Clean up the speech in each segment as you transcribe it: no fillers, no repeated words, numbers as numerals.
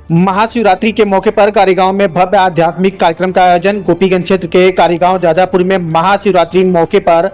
महाशिवरात्रि के मौके पर कारीगांव में भव्य आध्यात्मिक कार्यक्रम का आयोजन। गोपीगंज क्षेत्र के कारीगांव जाजापुर में महाशिवरात्रि मौके पर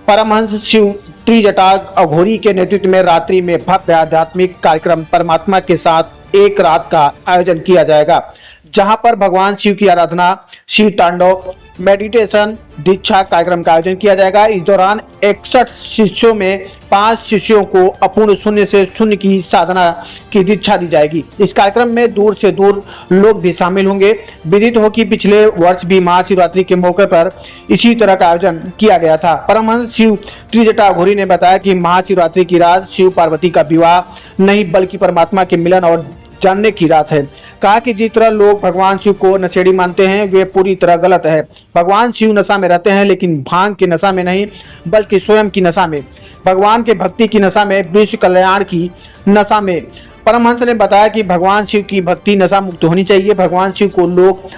परमहंस शिव त्रिजटा अघोरी के नेतृत्व में रात्रि में भव्य आध्यात्मिक कार्यक्रम परमात्मा के साथ एक रात का आयोजन किया जाएगा, जहां पर भगवान शिव की आराधना, शिव तांडव, मेडिटेशन, दीक्षा कार्यक्रम का आयोजन किया जाएगा। इस दौरान 61 शिष्यों में 5 शिष्यों को अपूर्ण शून्य से शून्य की साधना की दीक्षा दी जाएगी। इस कार्यक्रम में दूर से दूर लोग भी शामिल होंगे। विदित हो कि पिछले वर्ष भी महाशिवरात्रि के मौके पर इसी तरह का आयोजन किया गया था। परमहंस शिव त्रिजटा अघोरी ने बताया कि महाशिवरात्रि की रात शिव पार्वती का विवाह नहीं बल्कि परमात्मा के मिलन और जानने की रात है। कहा कि जिस तरह लोग भगवान शिव को नशेड़ी मानते हैं वे पूरी तरह गलत है। भगवान शिव नशा में रहते हैं, लेकिन भांग की नशा में नहीं बल्कि स्वयं की नशा में, भगवान के भक्ति की नशा में, विश्व कल्याण की नशा में। परमहंस ने बताया कि भगवान शिव की भक्ति नशा मुक्त होनी चाहिए। भगवान शिव को लोग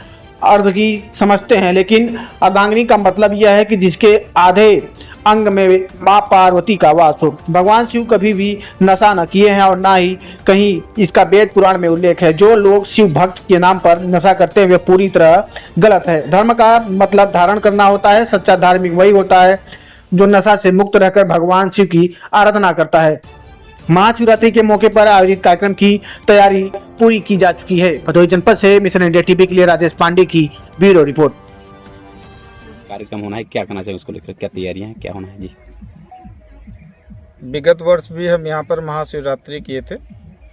अर्धगी समझते हैं, लेकिन अर्धांगिनी का मतलब यह है कि जिसके आधे अंग में मां पार्वती का वास हो। भगवान शिव कभी भी नशा न किए हैं और ना ही कहीं इसका वेद पुराण में उल्लेख है। जो लोग शिव भक्त के नाम पर नशा करते हैं वे पूरी तरह गलत है। धर्म का मतलब धारण करना होता है। सच्चा धार्मिक वही होता है जो नशा से मुक्त रहकर भगवान शिव की आराधना करता है। महाशिवरात्रि के मौके पर आयोजित कार्यक्रम की तैयारी पूरी की जा चुकी है। भदोही जनपद से मिशन इंडिया टीवी के लिए राजेश पांडे की ब्यूरो रिपोर्ट। कार्यक्रम होना है, क्या करना चाहिए उसको लेकर, क्या तैयारियां हैं, क्या होना है जी? विगत वर्ष भी हम यहाँ पर महाशिवरात्रि किए थे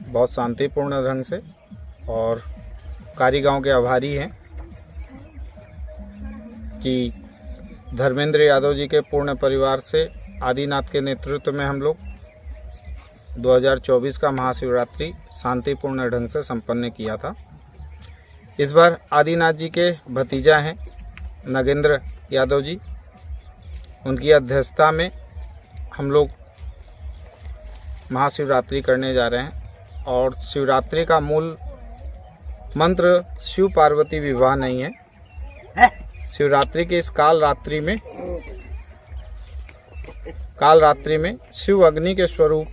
बहुत शांतिपूर्ण ढंग से, और कारीगांव के आभारी हैं कि धर्मेंद्र यादव जी के पूर्ण परिवार से आदिनाथ के नेतृत्व में हम लोग 2024 का महाशिवरात्रि शांतिपूर्ण ढंग से संपन्न किया था। इस बार आदिनाथ जी के भतीजा हैं नगेंद्र यादव जी, उनकी अध्यक्षता में हम लोग महाशिवरात्रि करने जा रहे हैं। और शिवरात्रि का मूल मंत्र शिव पार्वती विवाह नहीं है। शिवरात्रि के इस काल रात्रि में शिव अग्नि के स्वरूप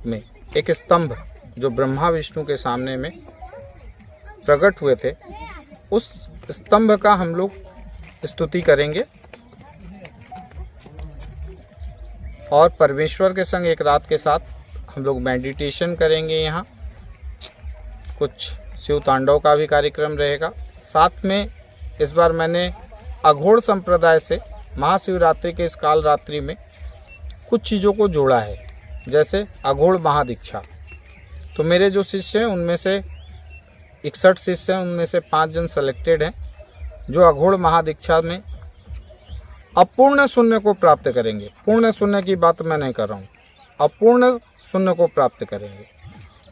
में एक स्तंभ जो ब्रह्मा विष्णु के सामने में प्रकट हुए थे, उस स्तंभ का हम लोग स्तुति करेंगे और परमेश्वर के संग एक रात के साथ हम लोग मेडिटेशन करेंगे। यहाँ कुछ शिव तांडव का भी कार्यक्रम रहेगा। साथ में इस बार मैंने अघोड़ संप्रदाय से महाशिवरात्रि के इस काल रात्रि में कुछ चीज़ों को जोड़ा है, जैसे अघोड़ महादीक्षा। तो मेरे जो शिष्य हैं उनमें से 61 शिष्य हैं, उनमें से 5 जन सेलेक्टेड हैं जो अघोड़ महादीक्षा में अपूर्ण शून्य को प्राप्त करेंगे। पूर्ण शून्य की बात मैं नहीं कर रहा हूँ, अपूर्ण शून्य को प्राप्त करेंगे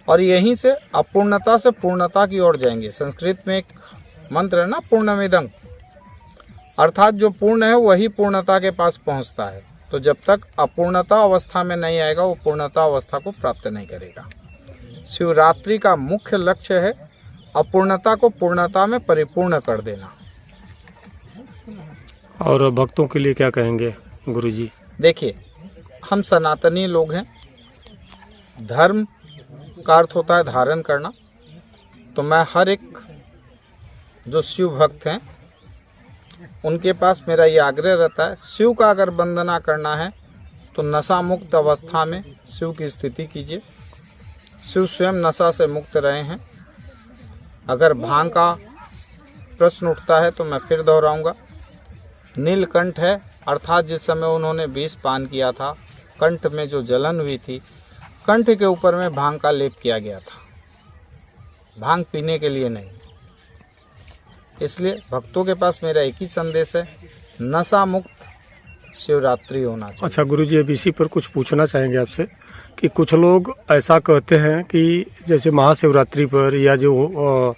और यहीं से अपूर्णता से पूर्णता की ओर जाएंगे। संस्कृत में एक मंत्र है ना, पूर्णमिदं, अर्थात जो पूर्ण है वही पूर्णता के पास पहुँचता है। तो जब तक अपूर्णता अवस्था में नहीं आएगा वो पूर्णता अवस्था को प्राप्त नहीं करेगा। शिवरात्रि का मुख्य लक्ष्य है अपूर्णता को पूर्णता में परिपूर्ण कर देना। और भक्तों के लिए क्या कहेंगे गुरुजी? देखिए, हम सनातनी लोग हैं। धर्म का अर्थ होता है धारण करना। तो मैं हर एक जो शिव भक्त हैं उनके पास मेरा ये आग्रह रहता है, शिव का अगर वंदना करना है तो नशा मुक्त अवस्था में शिव की स्थिति कीजिए। शिव स्वयं नशा से मुक्त रहे हैं। अगर भांग का प्रश्न उठता है तो मैं फिर दोहराऊंगा, नीलकंठ है, अर्थात जिस समय उन्होंने विष पान किया था, कंठ में जो जलन हुई थी, कंठ के ऊपर में भांग का लेप किया गया था, भांग पीने के लिए नहीं। इसलिए भक्तों के पास मेरा एक ही संदेश है, नशा मुक्त शिवरात्रि होना चाहिए। अच्छा गुरुजी, अब इसी पर कुछ पूछना चाहेंगे आपसे कि कुछ लोग ऐसा कहते हैं कि जैसे महाशिवरात्रि पर या जो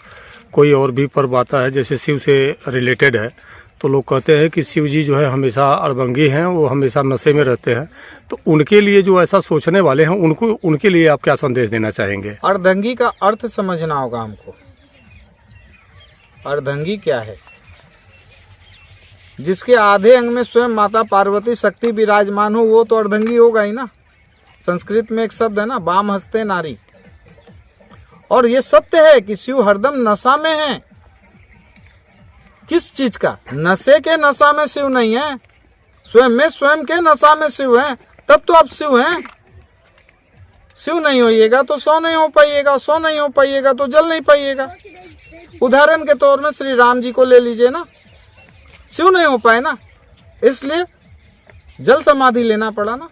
कोई और भी पर्व आता है जैसे शिव से रिलेटेड है, तो लोग कहते हैं कि शिव जी जो है हमेशा अड़भंगी हैं, वो हमेशा नशे में रहते हैं। तो उनके लिए जो ऐसा सोचने वाले हैं उनके लिए आप क्या संदेश देना चाहेंगे? अर्धंगी का अर्थ समझना होगा हमको। अर्धंगी क्या है? जिसके आधे अंग में स्वयं माता पार्वती शक्ति विराजमान हो वो तो अर्धंगी होगा ही ना। संस्कृत में एक शब्द है ना, वाम हस्ते नारी। और ये सत्य है कि शिव हरदम नशा में है। किस चीज का? नशे के नशा में शिव नहीं है, स्वयं के नशा में शिव है, तब तो आप शिव हैं। शिव नहीं होइएगा तो सौ नहीं हो पाइएगा, सौ नहीं हो पाइएगा तो जल नहीं पाइएगा। उदाहरण के तौर में श्री राम जी को ले लीजिए ना, शिव नहीं हो पाए ना, इसलिए जल समाधि लेना पड़ा ना।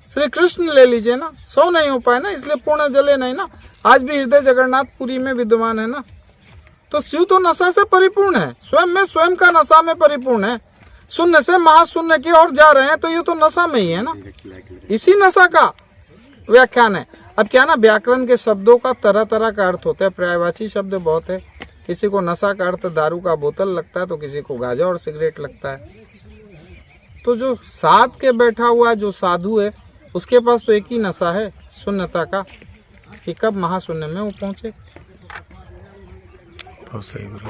श्री कृष्ण ले लीजिए ना, सौ नहीं हो पाए ना, इसलिए पूर्ण जले नहीं ना। आज भी हृदय जगन्नाथपुरी में विद्यमान है ना। तो शिव तो नशा से परिपूर्ण है, स्वयं का नशा में परिपूर्ण है। शून्य से महाशून्य की ओर जा रहे हैं, तो ये तो नशा में ही है ना। इसी नशा का व्याख्यान है। अब क्या ना, व्याकरण के शब्दों का तरह तरह का अर्थ होता है, पर्यायवाची शब्द बहुत है। किसी को नशा का अर्थ दारू का बोतल लगता है, तो किसी को गांजा और सिगरेट लगता है। तो जो साध के बैठा हुआ जो साधु है, उसके पास तो एक ही नशा है, शून्यता का, कि कब महाशून्य में वो पहुंचे। बहुत सही बोला।